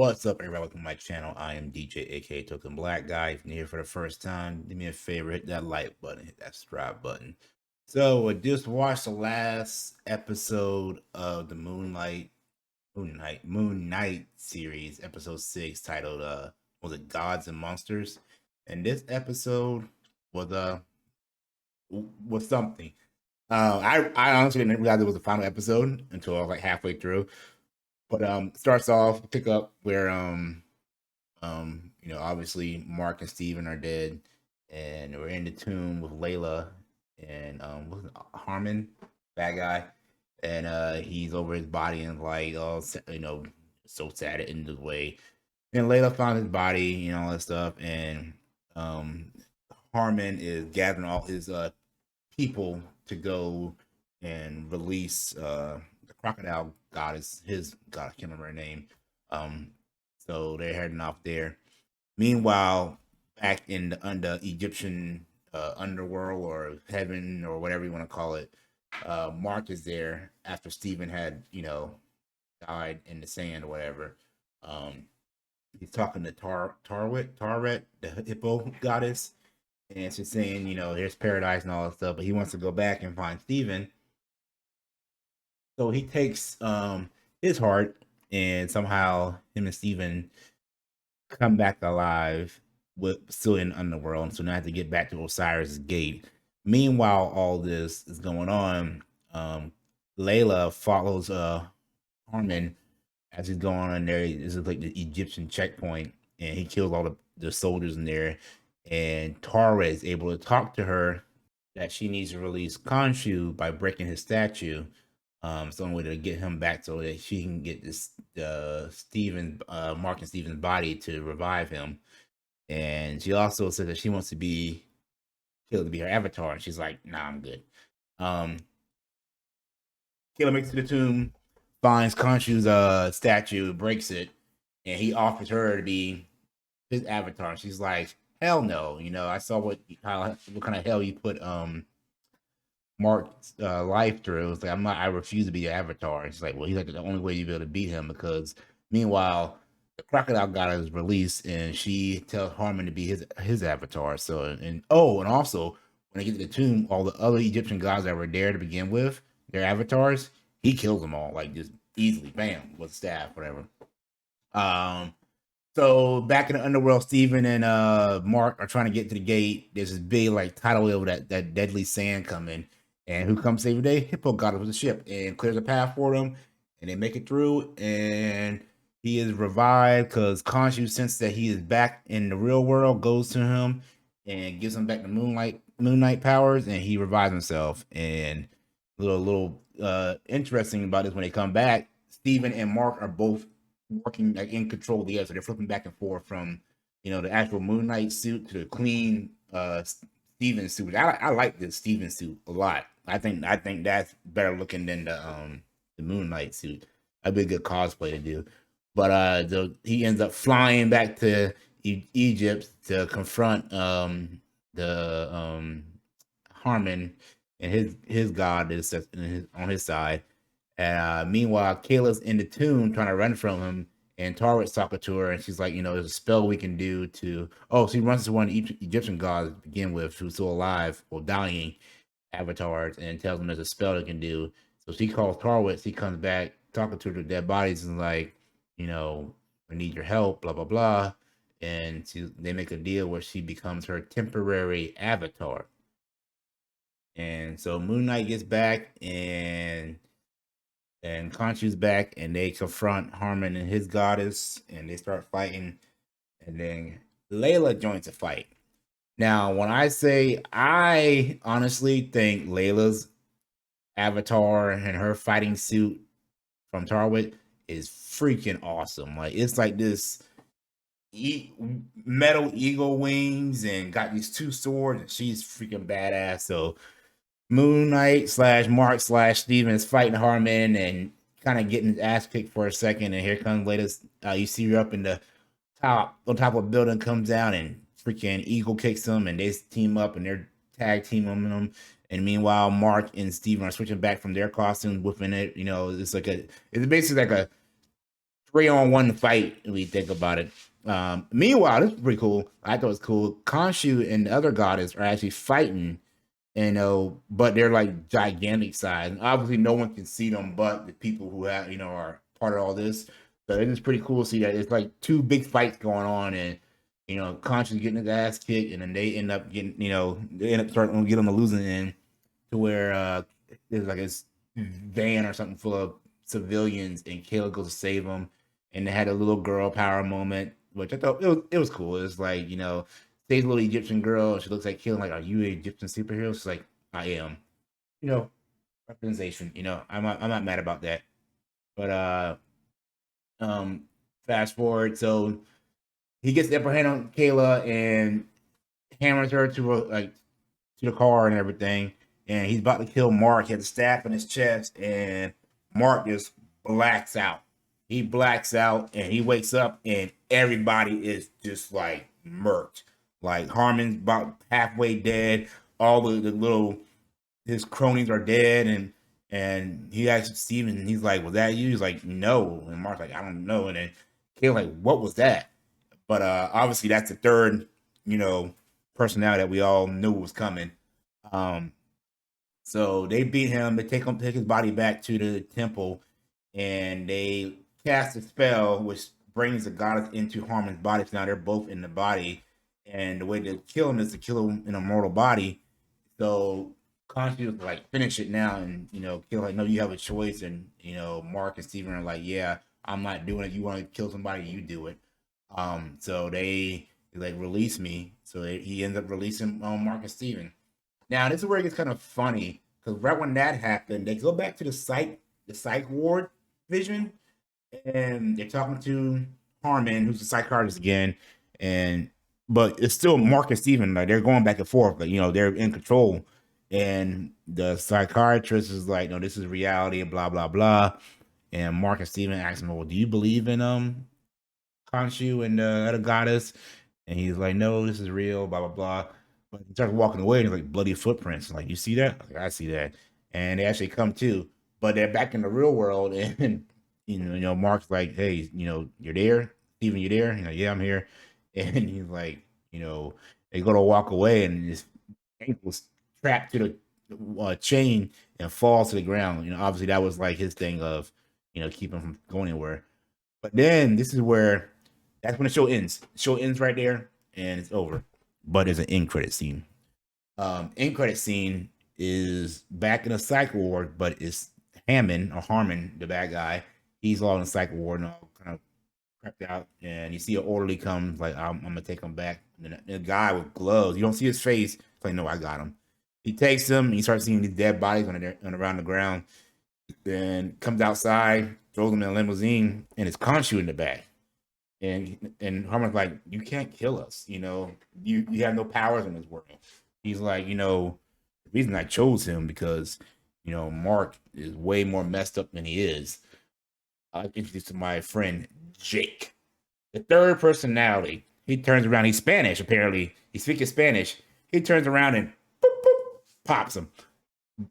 What's up, everybody? Welcome to my channel. I am DJ, aka Token Black Guy. If you're here for the first time, do me a favor, hit that like button, hit that subscribe button. So, I just watched the last episode of the Moon Knight series, episode 6, titled was it Gods and Monsters? And this episode was something. I honestly didn't realize it was the final episode until I was like halfway through. But starts off pick up where obviously Mark and Steven are dead, and we're in the tomb with Layla and what's it, Harmon, bad guy, and he's over his body and like, oh, so sad it ended the way. And Layla found his body, all that stuff, and um Harmon is gathering all his people to go and release the crocodile goddess, his god, I can't remember her name. Um, so they're heading off there. Meanwhile, back in the under Egyptian underworld or heaven or whatever you want to call it, Mark is there after Stephen had, died in the sand or whatever. Um, he's talking to Tarwet, the hippo goddess, and she's saying, here's paradise and all that stuff, but he wants to go back and find Stephen. So he takes his heart, and somehow him and Stephen come back alive with still in the underworld. So now I have to get back to Osiris Gate. Meanwhile, all this is going on. Layla follows Harmon as he's going on in there. This is like the Egyptian checkpoint, and he kills all the soldiers in there. And Tara is able to talk to her that she needs to release Khonshu by breaking his statue. It's the only way to get him back so that she can get this Mark and Steven's body to revive him. And she also said that she wants to be killed to be her avatar. And she's like, nah, I'm good. Killer makes it to the tomb, finds Khonshu's statue, breaks it, and he offers her to be his avatar. She's like, hell no. I saw what kind of hell you put Mark's life through. It's like, I refuse to be your avatar. It's like, well, he's like the only way you'll be able to beat him, because meanwhile, the crocodile goddess is released and she tells Harmon to be his avatar. So and also when they get to the tomb, all the other Egyptian gods that were there to begin with, their avatars, he kills them all, like just easily, bam, with a staff, whatever. So back in the underworld, Stephen and Mark are trying to get to the gate. There's this big like tidal wave of that deadly sand coming. And who comes save the day? Hippo got with the ship and clears a path for them. And they make it through. And he is revived because Khonshu, sense that he is back in the real world, goes to him and gives him back the Moon Knight powers. And he revives himself. And little interesting about this, when they come back, Stephen and Mark are both working like in control of the air. So they're flipping back and forth from, the actual Moon Knight suit to the clean Steven suit. I like the Steven suit a lot. I think that's better looking than the Moon Knight suit. That'd be a good cosplay to do. But he ends up flying back to Egypt to confront the Harmon, and his god is on his side. And meanwhile, Kayla's in the tomb trying to run from him, and Tarwet's talking to her, and she's like, there's a spell we can do to. Oh, she runs to one of the Egyptian gods to begin with, who's still alive or dying, avatars, and tells him there's a spell they can do. So she calls Tarwet. He comes back talking to the dead bodies and like, I need your help, blah blah blah. And they make a deal where she becomes her temporary avatar. And so Moon Knight gets back, and Khonshu's back, and they confront Harmon and his goddess, and they start fighting. And then Layla joins the fight. Now, when I say, I honestly think Layla's avatar and her fighting suit from Tarwet is freaking awesome. Like, it's like this metal eagle wings and got these two swords, and she's freaking badass. So Moon Knight / Mark / Steven is fighting Harmon and kind of getting his ass kicked for a second. And here comes latest. You see her up in the top, on top of a building, comes down and freaking Eagle kicks him, and they team up and they're tag teaming them. And meanwhile, Mark and Steven are switching back from their costumes within it. It's basically like a 3-on-1 fight when we think about it. Meanwhile, this is pretty cool. I thought it was cool. Khonshu and the other goddess are actually fighting, but they're like gigantic size. And obviously, no one can see them but the people who have, are part of all this. So it is pretty cool to see that it's like two big fights going on, and Khonshu's getting his ass kicked, and then they end up getting, they end up starting to get on the losing end, to where there's like this van or something full of civilians, and Kayla goes to save them, and they had a little girl power moment, which I thought it was cool. It was like, saves a little Egyptian girl. She looks like Kayla, like, are you an Egyptian superhero? She's like, I am. You know, representation. I'm not mad about that. But um, fast forward, so he gets the upper hand on Kayla and hammers her to the car and everything, and he's about to kill Mark. He has a staff in his chest, and Mark just blacks out. He blacks out, and he wakes up, and everybody is just like murked. Like Harmon's about halfway dead. All the little his cronies are dead, and he asks Steven, and he's like, "Was that you?" He's like, "No," and Mark's like, "I don't know." And then Kayla's like, "What was that?" But obviously, that's the third, you know, personality that we all knew was coming. Um, so they beat him. They take his body back to the temple, and they cast a spell which brings the goddess into Harmon's body. So now they're both in the body, and the way to kill him is to kill him in a mortal body. So Constantine was like, finish it now, and kill. Like, no, you have a choice, and Mark and Steven are like, yeah, I'm not doing it. You want to kill somebody, you do it. So they like release me. So he ends up releasing Mark and Steven. Now this is where it gets kind of funny, because right when that happened, they go back to the psych ward vision, and they're talking to Harmon, who's a psychiatrist again, and but it's still Mark and Steven. Like, they're going back and forth, but they're in control. And the psychiatrist is like, "No, this is reality," and blah blah blah. And Mark and Steven ask him, "Well, do you believe in Khonshu and the other goddess?" And he's like, "No, this is real," blah blah blah. But he starts walking away, and he's like, bloody footprints. Like, you see that? Like, I see that. And they actually come too, but they're back in the real world, and Mark's like, "Hey, you're there, Steven, you there?" Yeah, I'm here. And he's like, they go to walk away, and his ankle's trapped to the chain and falls to the ground. Obviously that was like his thing of, keep him from going anywhere. But then this is where that's when the show ends. The show ends right there, and it's over. But there's an end credit scene. End credit scene is back in a psych ward, but it's Hammond or Harmon, the bad guy. He's all in the psych ward and all kind of crept out, and you see an orderly comes like, I'm gonna take him back. And the guy with gloves, you don't see his face. It's like, no, I got him. He takes him, and you start seeing these dead bodies on around the ground. Then comes outside, throws them in a limousine, and it's Khonshu in the back. And Harmon's like, "You can't kill us. You have no powers in this world." He's like, the reason I chose him because Mark is way more messed up than he is. I introduced to my friend Jake, the third personality. He turns around. He's Spanish, apparently. He's speaking Spanish. He turns around and boop, boop, pops him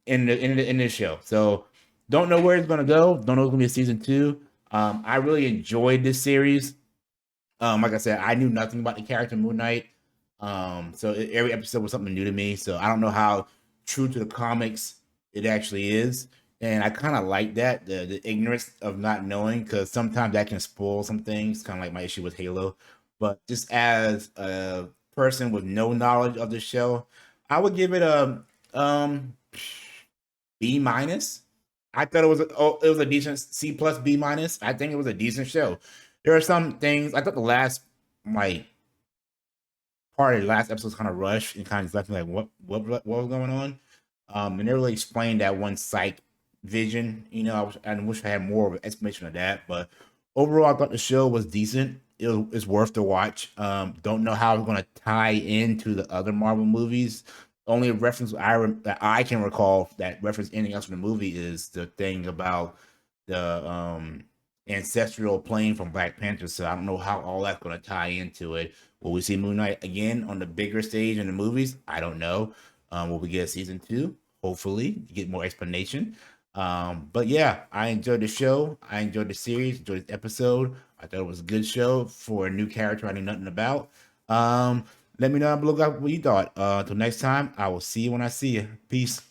in this show. So don't know where it's gonna go. Don't know if it's gonna be a season two. I really enjoyed this series. Like I said, I knew nothing about the character Moon Knight. So every episode was something new to me. So I don't know how true to the comics it actually is. And I kind of like that, the ignorance of not knowing, because sometimes that can spoil some things, kind of like my issue with Halo. But just as a person with no knowledge of the show, I would give it a B minus. I thought it was a decent C plus B minus. I think it was a decent show. There are some things I thought the last like part of the last episode was kind of rushed and kind of just left me like, what was going on? And they really explained that one psych vision. I wish I had more of an explanation of that. But overall, I thought the show was decent. It's worth to watch. Don't know how it's going to tie into the other Marvel movies. Only reference that I can recall that reference anything else from the movie is the thing about the ancestral plane from Black Panther. So I don't know how all that's going to tie into it. Will we see Moon Knight again on the bigger stage in the movies? I don't know. Will we get a season two? Hopefully, get more explanation. But yeah, I enjoyed the show. I enjoyed the series, enjoyed this episode. I thought it was a good show for a new character I knew nothing about. Let me know down below what you thought. Until next time, I will see you when I see you. Peace.